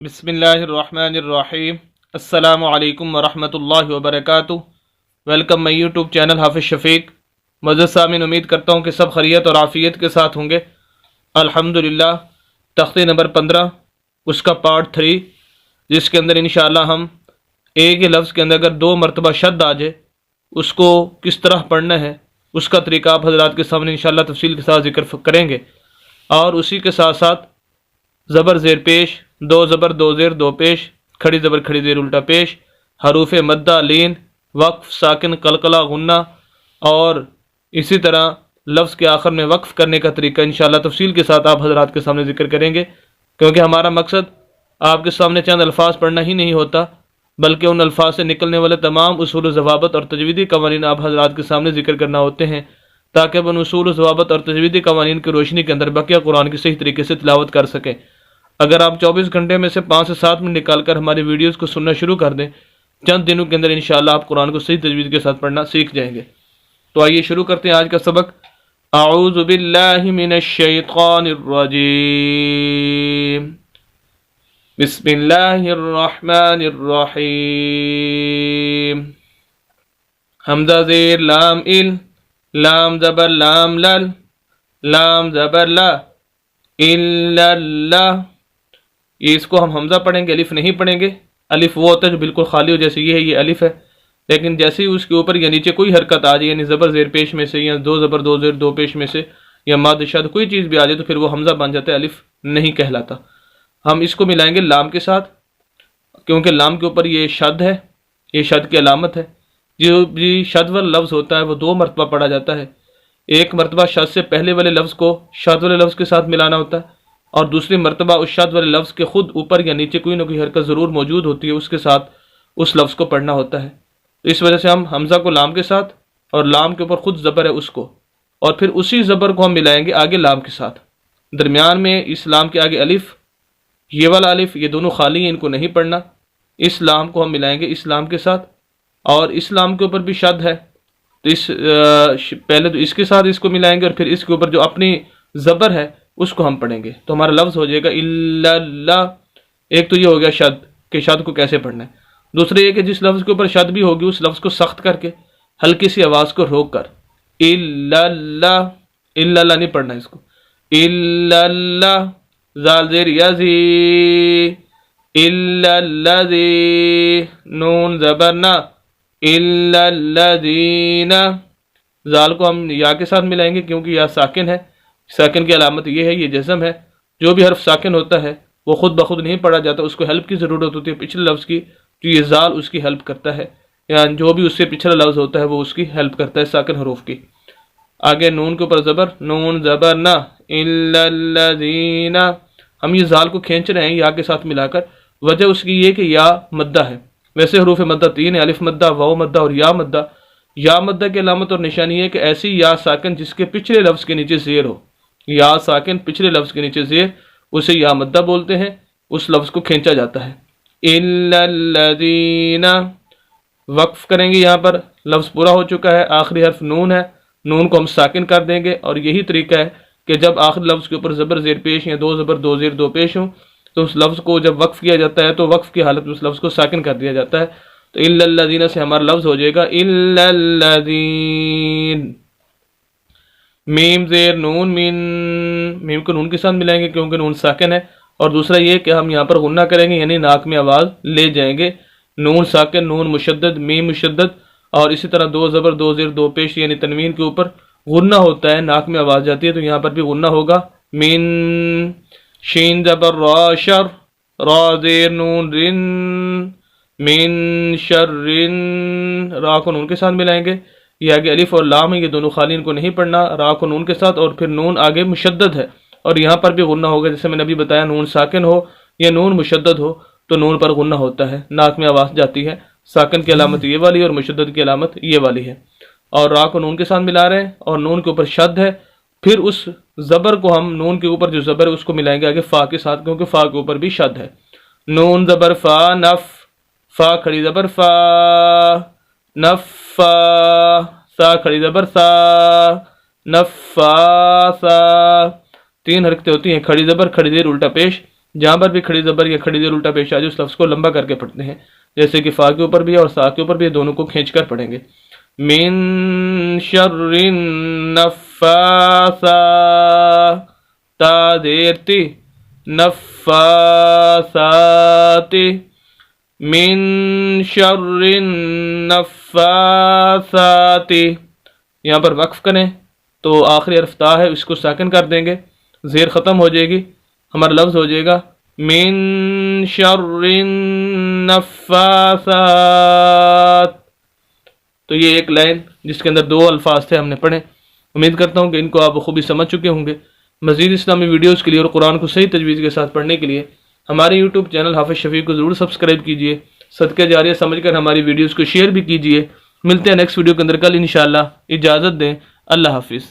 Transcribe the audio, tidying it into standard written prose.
बिस्मिल्लाहिर्रहमानिर्रहीम। अस्सलामु अलैकुम वरहमतुल्लाहि वबरकातुहू। वेलकम माई यूट्यूब चैनल हाफिज़ शफ़ीक। मज़ीद सामीन, उम्मीद करता हूँ कि सब खैरियत और आफ़ियत के साथ होंगे। अल्हम्दुलिल्लाह, तख्ती नंबर 15 उसका पार्ट 3, जिसके अंदर इंशाअल्लाह हम एक ही लफ्ज़ के अंदर अगर 2 मरतबा शद्द आ जाए उसको किस तरह पढ़ना है उसका तरीका आप हज़रात के सामने इंशाअल्लाह तफसील के साथ ज़िक्र करेंगे। और उसी के साथ साथ ज़बर ज़ेर पेश, 2 ज़बर 2 ज़ेर 2 पेश, खड़ी ज़बर खड़ी ज़ेर उल्टा पेश, हरूफ मद्दा लीन, वक्फ साकिन कलकला गुन्ना, और इसी तरह लफ्ज़ के आखिर में वक्फ करने का तरीका इंशाअल्लाह तफसील के साथ आप हज़रात के सामने ज़िक्र करेंगे। क्योंकि हमारा मकसद आपके सामने चंद अल्फाज पढ़ना ही नहीं होता, बल्कि उन अल्फाज से निकलने वाले तमाम उसूल व ज़वाबित और तजवीदी कवानीन आप हज़रात के सामने ज़िक्र करना होते हैं, ताकि अब उन उसूल व ज़वाबित और तजवीदी कवानीन की रोशनी के अंदर बकिया कुरान की सही तरीके से तिलावत कर सकें। अगर आप 24 घंटे में से 5 से 7 मिनट निकाल कर हमारी वीडियोज़ को सुनना शुरू कर दें, चंद दिनों के अंदर इंशाअल्लाह आप कुरान को सही तजवीज़ के साथ पढ़ना सीख जाएंगे। तो आइए शुरू करते हैं आज का सबक। अऊज़ु बिल्लाहि मिनश शैतानिर रजीम, बिस्मिल्लाहिर रहमानिर रहीम। हमज़ा ज़ेर लाम इल, लाम ज़बर लाम लल, लाम ज़बर ला, इल्लल्लाह। ये इसको हम हमज़ा पढ़ेंगे, अलिफ नहीं पढ़ेंगे। अलिफ वो होता है जो बिल्कुल खाली हो, जैसे ये है, ये अलिफ है। लेकिन जैसे ही उसके ऊपर या नीचे कोई हरकत आ जाए, यानी ज़बर ज़ेर पेश में से या 2 ज़बर 2 ज़ेर 2 पेश में से या मद शद कोई चीज़ भी आ जाए, तो फिर वो हमज़ा बन जाता है, अलिफ नहीं कहलाता। हम इसको मिलाएंगे लाम के साथ, क्योंकि लाम के ऊपर ये शद है, ये शद की अलामत है। जो भी शद वाला लफ्ज़ होता है वो 2 मरतबा पढ़ा जाता है। एक मरतबा शद से पहले वाले लफ्ज़ को शद वाले लफ्ज़ के साथ मिलाना होता है, और दूसरी मरतबा उस शद वाले लफ्ज़ के खुद ऊपर या नीचे कोई ना कोई हरकत ज़रूर मौजूद होती है, उसके साथ उस लफ्ज़ को पढ़ना होता है। तो इस वजह से हम हमज़ा को लाम के साथ, और लाम के ऊपर खुद ज़बर है उसको, और फिर उसी ज़बर को हम मिलाएंगे आगे लाम के साथ। दरमियान में इस लाम के आगे अलिफ, ये वाला अलिफ, ये दोनों खाली हैं, इनको नहीं पढ़ना। इस लाम को हम मिलाएंगे इस लाम के साथ, और इस लाम के ऊपर भी शद है, तो इस पहले तो इसके साथ इसको मिलाएंगे, और फिर इसके ऊपर जो अपनी ज़बर है उसको हम पढ़ेंगे। तो हमारा लफ्ज़ हो जाएगा इल्लल्लाह। एक तो ये हो गया शद, कि शद को कैसे पढ़ना है। दूसरा ये कि जिस लफ्ज़ के ऊपर शद भी होगी उस लफ्ज़ को सख्त करके हल्की सी आवाज़ को रोक कर इल्लल्लाह, इल्लल्लाह नहीं पढ़ना इसको, इल्लल्लाह, ज़ाल ज़ेर यज़ी, इल्लल्लज़ी, नून ज़बर ना, इल्लल्लज़ीना। ज़ाल को हम या के साथ मिलाएंगे, क्योंकि या साकिन है। साकिन की अलामत ये है, ये जज़म है। जो भी हर्फ साकिन होता है वो खुद ब खुद नहीं पढ़ा जाता, उसको हेल्प की ज़रूरत होती है पिछले लफ्ज़ की, तो ये ज़ाल उसकी हेल्प करता है, या जो भी उससे पिछला लफ्ज़ होता है वो उसकी हेल्प करता है साकिन हरूफ की। आगे नून के ऊपर ज़बर, नून ज़बर ना, इल्लल्लज़ीना। हम ये ज़ाल को खींच रहे हैं या के साथ मिलाकर, वजह उसकी ये कि या मद्दा है। वैसे हरूफ मद्दा 3 है, अलिफ मद्दा, वाव मद्दा और या मद्दा। या मद्दा की अलामत और निशानी है कि ऐसी या साकिन जिसके पिछले लफ्ज़ के नीचे ज़ेर हो, या साकिन पिछले लफ्ज़ के नीचे ज़ेर, उसे या मद्दा बोलते हैं। उस लफ्ज़ को खींचा जाता है। इल्लल्लज़ीना, वक्फ करेंगे। यहाँ पर लफ्ज़ पूरा हो चुका है, आखिरी हर्फ नून है, नून को हम साकिन कर देंगे। और यही तरीका है कि जब आखिरी लफ्ज़ के ऊपर ज़बर ज़ेर पेश या 2 ज़बर 2 ज़ेर 2 पेश हो, तो उस लफ्ज़ को जब वक्फ किया जाता है तो वक्फ की हालत में उस लफ्ज़ को साकिन कर दिया जाता है। तो इल्लल्लज़ीना से हमारा लफ्ज़ हो जाएगा इल्लल्लज़ीन। मीम ज़ेर नून मिन, मीम को नून के साथ मिलाएंगे क्योंकि नून साकिन है। और दूसरा ये कि हम यहाँ पर गुन्ना करेंगे, यानी नाक में आवाज़ ले जाएंगे। नून साकिन, नून मुशद्दद, मीम मुशद्दद, और इसी तरह 2 ज़बर 2 ज़ेर 2 पेश, यानी तनवीन के ऊपर गुन्ना होता है, नाक में आवाज़ जाती है, तो यहाँ पर भी गुन्ना होगा। मिन, शीन ज़बर रा शर, रा ज़ेर नून रिन, मिन शर्रिन। रा को नून के साथ मिलाएंगे। ये आगे अलिफ और लाम है, ये दोनों खाली, इनको नहीं पढ़ना। रा को नून के साथ, और फिर नून आगे मुशद्दद है, और यहाँ पर भी गुन्ना होगा। जैसे मैंने अभी बताया, नून साकिन हो या नून मुशद्दद हो तो नून पर गुन्ना होता है, नाक में आवाज़ जाती है। साकिन की अलामत ये वाली है और मुशद्दद की अलामत ये वाली है। और रा को नून के साथ मिला रहे हैं, और नून के ऊपर शद है। फिर उस ज़बर को हम, नून के ऊपर जो ज़बर है उसको मिलाएंगे आगे फ़ा के साथ, क्योंकि फ़ा के ऊपर भी शद है। नून ज़बर फ़ा नफ़, फ़ा खड़ी ज़बर फ़ा, नफ़ा, सा खड़ी ज़बर सा, नफ़ा सा। 3 हरकतें होती हैं, खड़ी ज़बर खड़ी ज़ेर उल्टा पेश, جہاں پر بھی کھڑی زبر یا کھڑی زیر الٹا پیش آ جائے اس لفظ کو لمبا کر کے پڑھتے ہیں، جیسے کہ فا کے اوپر بھی ہے اور سا کے اوپر بھی ہے، دونوں کو کھینچ کر پڑھیں گے۔ من شر النفاثات، تا زیر تی، نفاثات، من شر النفاثات۔ یہاں پر وقف کریں تو آخری حرف تا ہے، اس کو ساکن کر دیں گے، زیر ختم ہو جائے گی، ہمارا لفظ ہو جائے گا من شر النفاثات۔ تو یہ ایک لائن جس کے اندر 2 الفاظ تھے ہم نے پڑھے۔ امید کرتا ہوں کہ ان کو آپ خوبی سمجھ چکے ہوں گے۔ مزید اسلامی ویڈیوز کے لیے اور قرآن کو صحیح تجویز کے ساتھ پڑھنے کے لیے ہمارے یوٹیوب چینل حافظ شفیع کو ضرور سبسکرائب کیجیے، صدقہ جاریہ سمجھ کر ہماری ویڈیوز کو شیئر بھی کیجیے۔ ملتے ہیں نیکسٹ ویڈیو کے اندر کل انشاءاللہ، اجازت دیں، اللہ حافظ۔